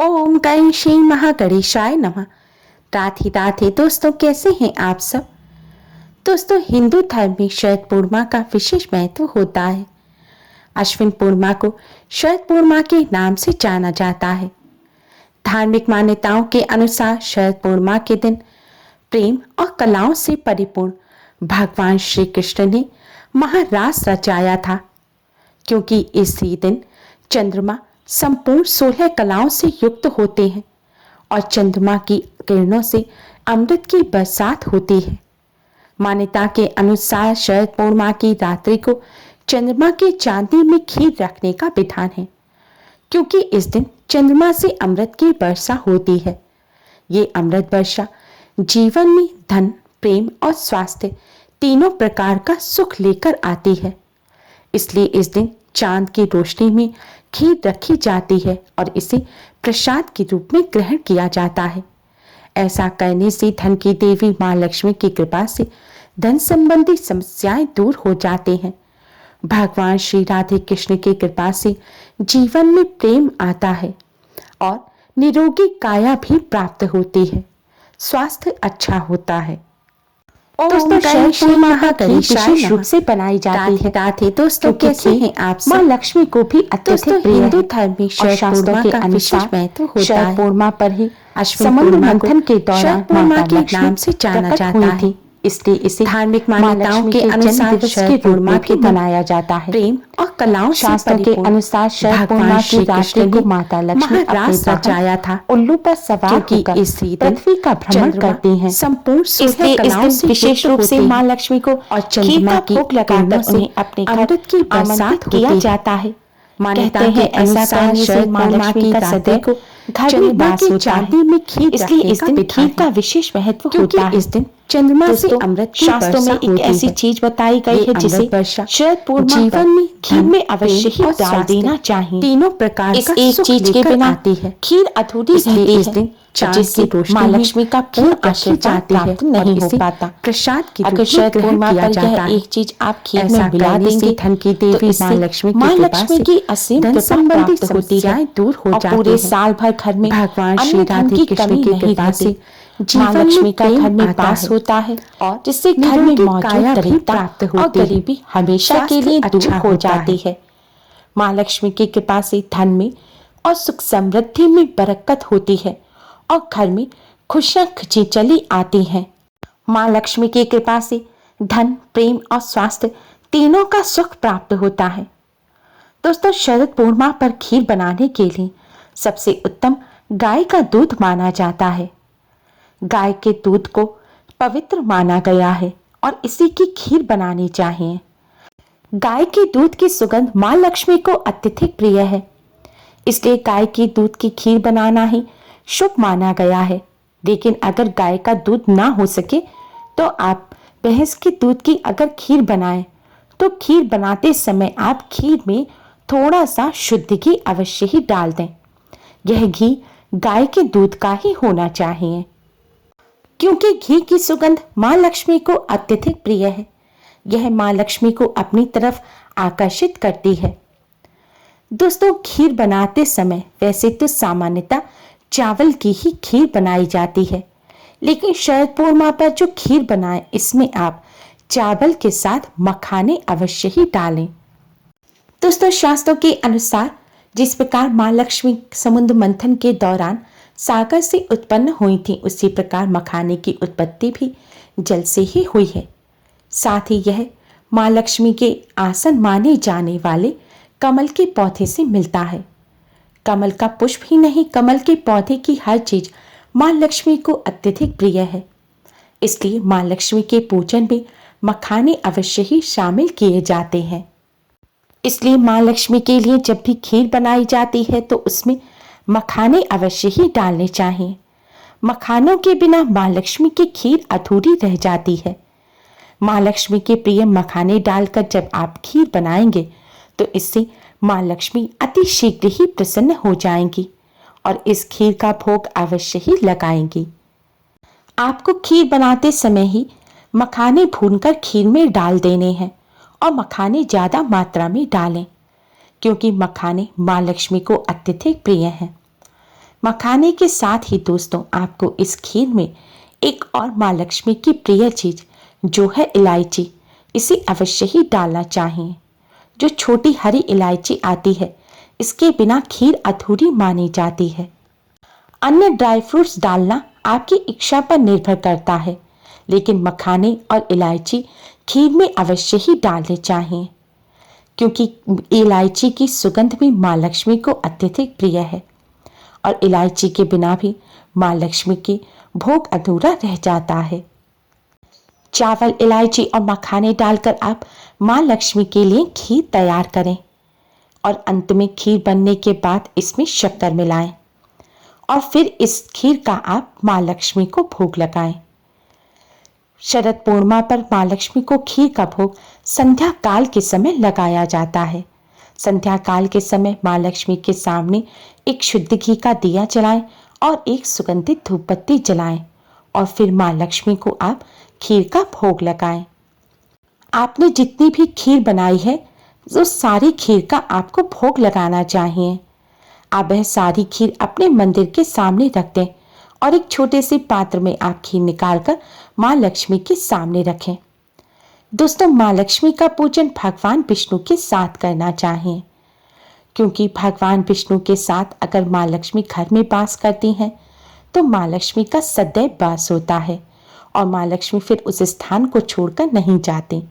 ओम गण श्री महागणेशाय नमः। राधे राधे दोस्तों, कैसे हैं आप सब। दोस्तों, हिंदू धर्म में शरद पूर्णिमा का विशेष महत्व होता है। अश्विन पूर्णिमा को शरद पूर्णिमा के नाम से जाना जाता है। धार्मिक मान्यताओं के अनुसार शरद पूर्णिमा के दिन प्रेम और कलाओं से परिपूर्ण भगवान श्री कृष्ण ने महारास रचाया था, क्योंकि इसी दिन चंद्रमा संपूर्ण 16 कलाओं से युक्त होते हैं और चंद्रमा की किरणों से अमृत की बरसात होती है। मान्यता के अनुसार शरद पूर्णिमा की रात्रि को चंद्रमा के चांदी में खीर रखने का विधान है, क्योंकि इस दिन चंद्रमा से अमृत की वर्षा होती है। ये अमृत वर्षा जीवन में धन, प्रेम और स्वास्थ्य तीनों प्रकार का सुख लेकर आती है। इसलिए इस दिन चांद की रोशनी में खीर रखी जाती है और इसे प्रसाद के रूप में ग्रहण किया जाता है। ऐसा करने से धन की देवी मां लक्ष्मी की कृपा से धन संबंधी समस्याएं दूर हो जाते हैं। भगवान श्री राधे कृष्ण की कृपा से जीवन में प्रेम आता है और निरोगी काया भी प्राप्त होती है। स्वास्थ्य अच्छा होता है। दोस्तों, शरद पूर्णिमा का खीर विशेष रूप से बनाई जाती है। राधे दोस्तों, कैसे हैं आप सब। मां लक्ष्मी को भी अत्यधिक प्रिय है। हिंदू धर्म में शरद पूर्णिमा का विशेष महत्व होता है। शरद पूर्णिमा पर ही समुद्र मंथन के दौरान पूर्णिमा के नाम से जाना जाता है। इसलिए इसे धार्मिक मान्यताओं के अनुसार शरद पूर्णिमा के मनाया जाता है। प्रेम और कलाओं शास्त्रों के अनुसार शरद पूर्णिमा की रात्रि को माता लक्ष्मी अपने रचाया था। उल्लू पर सवार होकर इसी पृथ्वी का भ्रमण करती हैं। संपूर्ण इसलिए इस दिन विशेष रूप से मां लक्ष्मी को और चंद्रमा की भोग लगाकर उन्हें अपने घर की बरसात किया जाता है। मान्यता है ऐसा करने से मां लक्ष्मी का सदैव को घर में वास होता है। इसलिए इस दिन खीर का विशेष महत्व होता है। इस दिन चंद्रमा से अमृत की शास्त्रों में एक ऐसी चीज बताई गई है जिसे शरद पूर्णिमा जीवन में खीर में अवश्य ही डाल देना चाहिए। तीनों प्रकार इस एक चीज के बिना आती है खीर अधूरी रहती है, जिससे मां लक्ष्मी का पूर्ण आशीर्वाद प्राप्त नहीं हो पाता। प्रसाद की अगर शरद पूर्णिमा पर यह एक चीज आप खीर में मिला देंगे, धन की देवी मां लक्ष्मी की असीम कृपा प्राप्त होती है दूर हो जाती है। पूरे साल भर घर में भगवान श्री राधे कृष्ण की कृपा से मां लक्ष्मी का घर में वास होता है और जिससे घर में मौजूद दरिद्रता और गरीबी हमेशा के लिए दूर हो जाती है। मां लक्ष्मी की कृपा से धन में और सुख समृद्धि में बरकत होती है और घर में खुशियां खिंची चली आती हैं। मां लक्ष्मी की कृपा से धन, प्रेम और स्वास्थ्य तीनों का सुख प्राप्त होता है। दोस्तों, शरद पूर्णिमा पर खीर बनाने के लिए सबसे उत्तम गाय का दूध माना जाता है। गाय के दूध को पवित्र माना गया है और इसी की खीर बनानी चाहिए। गाय के दूध की सुगंध मां लक्ष्मी को अत्यधिक प्रिय है, इसलिए गाय के दूध की खीर बनाना ही शुभ माना गया है। लेकिन अगर गाय का दूध ना हो सके तो आप भैंस के दूध की अगर खीर बनाएं तो खीर बनाते समय आप खीर में थोड़ा सा शुद्ध घी अवश्य ही डाल दें। यह घी गाय के दूध का ही होना चाहिए, क्योंकि घी की सुगंध मां लक्ष्मी को अत्यधिक प्रिय है। यह मां लक्ष्मी को अपनी तरफ आकर्षित करती है। दोस्तों, खीर बनाते समय वैसे तो सामान्यतः चावल की ही खीर बनाई जाती है, लेकिन शरद पूर्णिमा पर जो खीर बनाएं इसमें आप चावल के साथ मखाने अवश्य ही डालें। दोस्तों, शास्त्रों के अनुसार जिस प्रकार मां लक्ष्मी समुद्र मंथन के दौरान सागर से उत्पन्न हुई थी, उसी प्रकार मखाने की उत्पत्ति भी जल से ही हुई है। साथ ही यह मां लक्ष्मी के आसन माने जाने वाले कमल के पौधे से मिलता है। कमल का पुष्प ही नहीं, कमल के पौधे की हर चीज मां लक्ष्मी को अत्यधिक प्रिय है। इसलिए मां लक्ष्मी के पूजन में मखाने अवश्य ही शामिल किए जाते हैं। इसलिए मां लक्ष्मी के लिए जब भी खीर बनाई जाती है तो उसमें मखाने अवश्य ही डालने चाहिए। मखानों के बिना मां लक्ष्मी की खीर अधूरी रह जाती है। मां लक्ष्मी के प्रिय मखाने डालकर जब आप खीर बनाएंगे तो इससे मां लक्ष्मी अति शीघ्र ही प्रसन्न हो जाएंगी और इस खीर का भोग अवश्य ही लगाएंगी। आपको खीर बनाते समय ही मखाने भूनकर खीर में डाल देने हैं और मखाने ज्यादा मात्रा में डालें, क्योंकि मखाने मां लक्ष्मी को अत्यधिक प्रिय हैं। मखाने के साथ ही दोस्तों आपको इस खीर में एक और माँ लक्ष्मी की प्रिय चीज जो है इलायची, इसे अवश्य ही डालना चाहिए। जो छोटी हरी इलायची आती है, इसके बिना खीर अधूरी मानी जाती है। अन्य ड्राई फ्रूट्स डालना आपकी इच्छा पर निर्भर करता है, लेकिन मखाने और इलायची खीर में अवश्य ही डालने चाहिए, क्योंकि इलायची की सुगंध भी माँ लक्ष्मी को अत्यधिक प्रिय है और इलायची के बिना भी माँ लक्ष्मी की भोग अधूरा रह जाता है। चावल, इलायची और मखाने डालकर आप माँ लक्ष्मी के लिए खीर तैयार करें और अंत में खीर बनने के बाद इसमें शक्कर मिलाएं और फिर इस खीर का आप माँ लक्ष्मी को भोग लगाएं। शरद पूर्णिमा पर माँ लक्ष्मी को खीर का भोग संध्या काल के समय लगाया जाता है। संध्या काल के समय माँ लक्ष्मी के सामने एक शुद्ध घी का दिया जलाएं और एक सुगंधित धूप बत्ती जलाएं और फिर माँ लक्ष्मी को आप खीर का भोग लगाएं। आपने जितनी भी खीर बनाई है, उस सारी खीर का आपको भोग लगाना चाहिए। आप वह सारी खीर अपने मंदिर के सामने रख दें और एक छोटे से पात्र में आप खीर निकालकर माँ लक्ष्मी के सामने रखें। दोस्तों, माँ लक्ष्मी का पूजन भगवान विष्णु के साथ करना चाहिए, क्योंकि भगवान विष्णु के साथ अगर माँ लक्ष्मी घर में वास करती हैं तो माँ लक्ष्मी का सदैव वास होता है और माँ लक्ष्मी फिर उस स्थान को छोड़कर नहीं जाती।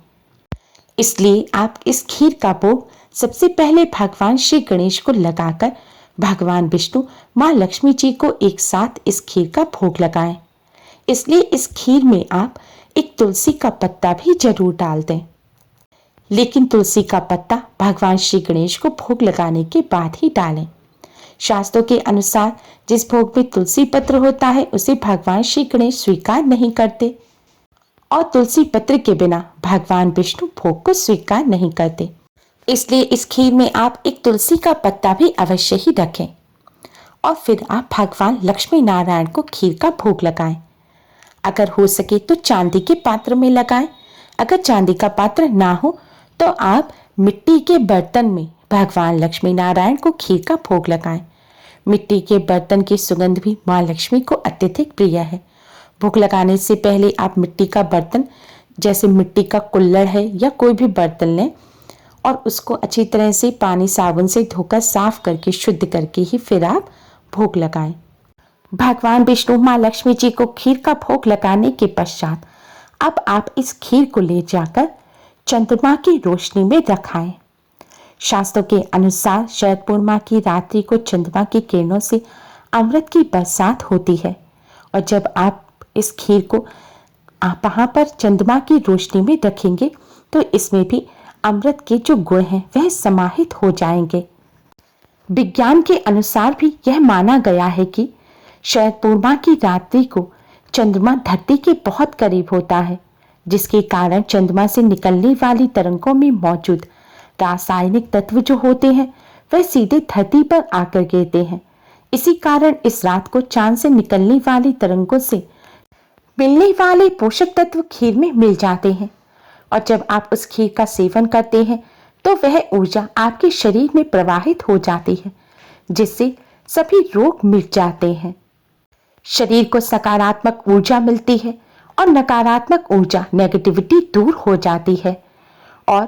इसलिए आप इस खीर का भोग सबसे पहले भगवान श्री गणेश को लगाकर भगवान विष्णु, माँ लक्ष्मी जी को एक साथ इस खीर का भोग लगाएं। इसलिए इस खीर में आप एक तुलसी का पत्ता भी जरूर डाल दें, लेकिन तुलसी का पत्ता भगवान श्री गणेश को भोग लगाने के बाद ही डालें। शास्त्रों के अनुसार जिस भोग में तुलसी पत्र होता है उसे भगवान श्री गणेश स्वीकार नहीं करते और तुलसी पत्र के बिना भगवान विष्णु भोग को स्वीकार नहीं करते। इसलिए इस खीर में आप एक तुलसी का पत्ता भी अवश्य ही रखें और फिर आप भगवान लक्ष्मी नारायण को खीर का भोग लगाएं। अगर हो सके तो चांदी के पात्र में लगाएं। अगर चांदी का पात्र ना हो तो आप मिट्टी के बर्तन में भगवान लक्ष्मी नारायण को खीर का भोग लगाएं। मिट्टी के बर्तन की सुगंध भी माँ लक्ष्मी को अत्यधिक प्रिय है। भोग लगाने से पहले आप मिट्टी का बर्तन, जैसे मिट्टी का कुल्हड़ है या कोई भी बर्तन लें और उसको अच्छी तरह से पानी साबुन से धोकर साफ करके शुद्ध करके ही फिर आप भोग लगाएं। भगवान विष्णु, माँ लक्ष्मी जी को खीर का भोग लगाने के पश्चात अब आप इस खीर को ले जाकर चंद्रमा की रोशनी में रखाएं। शास्त्रों के अनुसार शरद पूर्णिमा की रात्रि को चंद्रमा की किरणों से अमृत की बरसात होती है और जब आप इस खीर को आप वहां पर चंद्रमा की रोशनी में रखेंगे तो इसमें भी अमृत के जो गुण हैं वह समाहित हो जाएंगे। विज्ञान के अनुसार भी यह माना गया है कि शरद पूर्णिमा की रात्रि को चंद्रमा धरती के बहुत करीब होता है, जिसके कारण चंद्रमा से निकलने वाली तरंगों में मौजूद रासायनिक तत्व जो होते हैं वह सीधे धरती पर आकर गिरते हैं। इसी कारण इस रात को चांद से निकलने वाली तरंगों से मिलने वाले पोषक तत्व खीर में मिल जाते हैं और जब आप उस खीर का सेवन करते हैं तो वह ऊर्जा आपके शरीर में प्रवाहित हो जाती है, जिससे सभी रोग मिट जाते हैं। शरीर को सकारात्मक ऊर्जा मिलती है और नकारात्मक ऊर्जा, नेगेटिविटी दूर हो जाती है और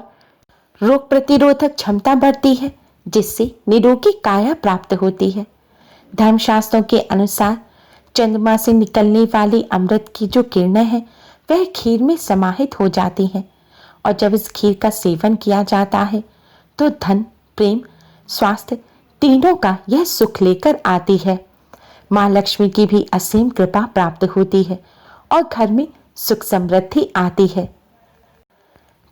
रोग प्रतिरोधक क्षमता बढ़ती है, जिससे निरोगी काया प्राप्त होती है। धर्मशास्त्रों के अनुसार चंद्रमा से निकलने वाली अमृत की जो किरणें हैं वह खीर में समाहित हो जाती हैं और जब इस खीर का सेवन किया जाता है तो धन, प्रेम, स्वास्थ्य तीनों का यह सुख लेकर आती है। माँ लक्ष्मी की भी असीम कृपा प्राप्त होती है और घर में सुख समृद्धि आती है।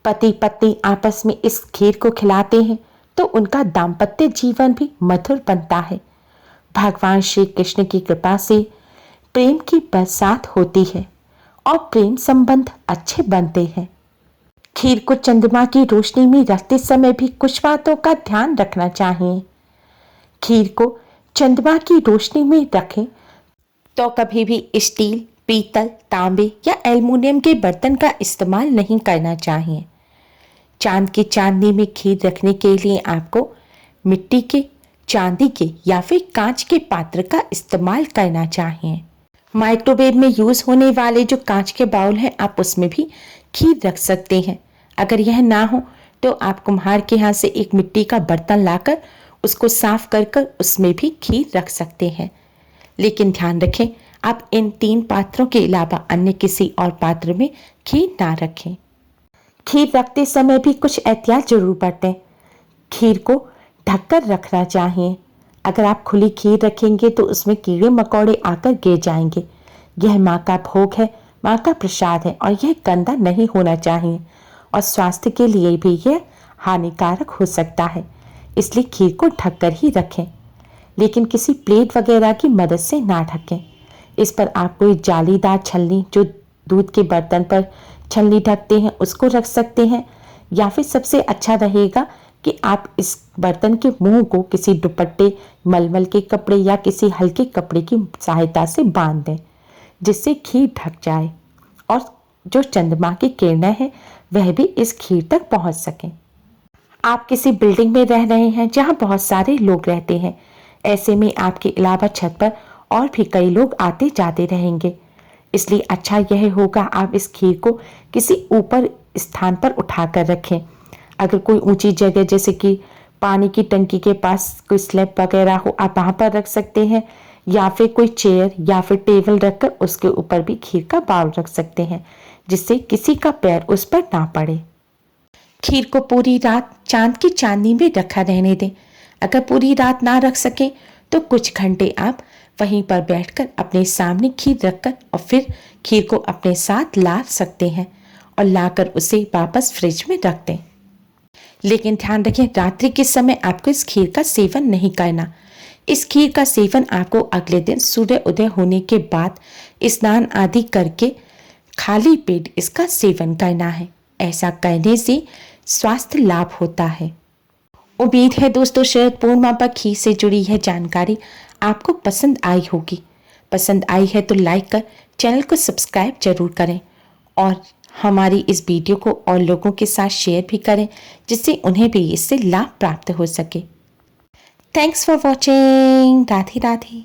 पति पत्नी आपस में इस खीर को खिलाते हैं तो उनका दाम्पत्य जीवन भी मधुर बनता है। भगवान श्री कृष्ण की कृपा से प्रेम की बरसात होती है और प्रेम संबंध अच्छे बनते हैं। खीर को चंद्रमा की रोशनी में रखते समय भी कुछ बातों का ध्यान रखना चाहिए। खीर को चंद्रमा की रोशनी में रखें तो कभी भी स्टील, पीतल, तांबे या एल्युमिनियम के बर्तन का इस्तेमाल नहीं करना चाहिए। चांद की चांदनी में खीर रखने के लिए आपको मिट्टी के चांदी के या फिर कांच के पात्र का इस्तेमाल करना चाहिए। माइक्रोवेव में यूज होने वाले जो कांच के बाउल हैं, आप उसमें भी खीर रख सकते हैं। अगर यह ना हो तो आप कुम्हार के यहाँ से एक मिट्टी का बर्तन लाकर उसको साफ कर उसमें भी खीर रख सकते हैं। लेकिन ध्यान रखें, आप इन 3 पात्रों के अलावा अन्य किसी और पात्र में खीर ना रखें। खीर रखते समय भी कुछ एहतियात जरूर बरतें। खीर को ढककर रखना चाहिए। अगर आप खुली खीर रखेंगे तो उसमें कीड़े मकोड़े आकर गिर जाएंगे। यह माँ का भोग है, माँ का प्रसाद है और यह गंदा नहीं होना चाहिए और स्वास्थ्य के लिए भी यह हानिकारक हो सकता है। इसलिए खीर को ढककर ही रखें, लेकिन किसी प्लेट वगैरह की मदद से ना ढकें। इस पर आप कोई जालीदार छलनी, जो दूध के बर्तन पर छलनी ढकते हैं, उसको रख सकते हैं। या फिर सबसे अच्छा रहेगा कि आप इस बर्तन के मुंह को किसी दुपट्टे, मलमल के कपड़े या किसी हल्के कपड़े की सहायता से बांध दें, जिससे खीर ढक जाए और जो चंद्रमा की किरणें हैं वह भी इस खीर तक पहुंच सकें। आप किसी बिल्डिंग में रह रहे हैं जहां बहुत सारे लोग रहते हैं। ऐसे में आपके अलावा छत पर और भी कई लोग आते जाते रहेंगे। इसलिए अच्छा यह होगा आप इस खीर को किसी ऊपर स्थान पर उठाकर रखें। अगर कोई ऊंची जगह जैसे कि पानी की टंकी के पास कोई स्लैब वगैरह हो, आप वहां पर रख सकते हैं, या फिर कोई चेयर या फिर टेबल रखकर उसके ऊपर भी खीर का बाउल रख सकते हैं, जिससे किसी का पैर उस पर ना पड़े। खीर को पूरी रात चांद की चांदनी में रखा रहने दें। अगर पूरी रात ना रख सके तो कुछ घंटे आप वहीं पर बैठकर अपने सामने खीर रखकर और फिर खीर को अपने साथ ला सकते हैं और लाकर उसे वापस फ्रिज में रख दें। लेकिन ध्यान रखें, रात्रि के समय आपको इस खीर का सेवन नहीं करना। इस खीर का सेवन आपको अगले दिन सूर्य उदय होने के बाद स्नान आदि करके खाली पेट इसका सेवन करना है। ऐसा करने से स्वास्थ्य लाभ होता है। उम्मीद है दोस्तों, शरद पूर्णिमा पर खीर से जुड़ी यह जानकारी आपको पसंद आई होगी। पसंद आई है तो लाइक कर चैनल को सब्सक्राइब जरूर करें और हमारी इस वीडियो को और लोगों के साथ शेयर भी करें, जिससे उन्हें भी इससे लाभ प्राप्त हो सके। Thanks for watching. Radhe Radhe.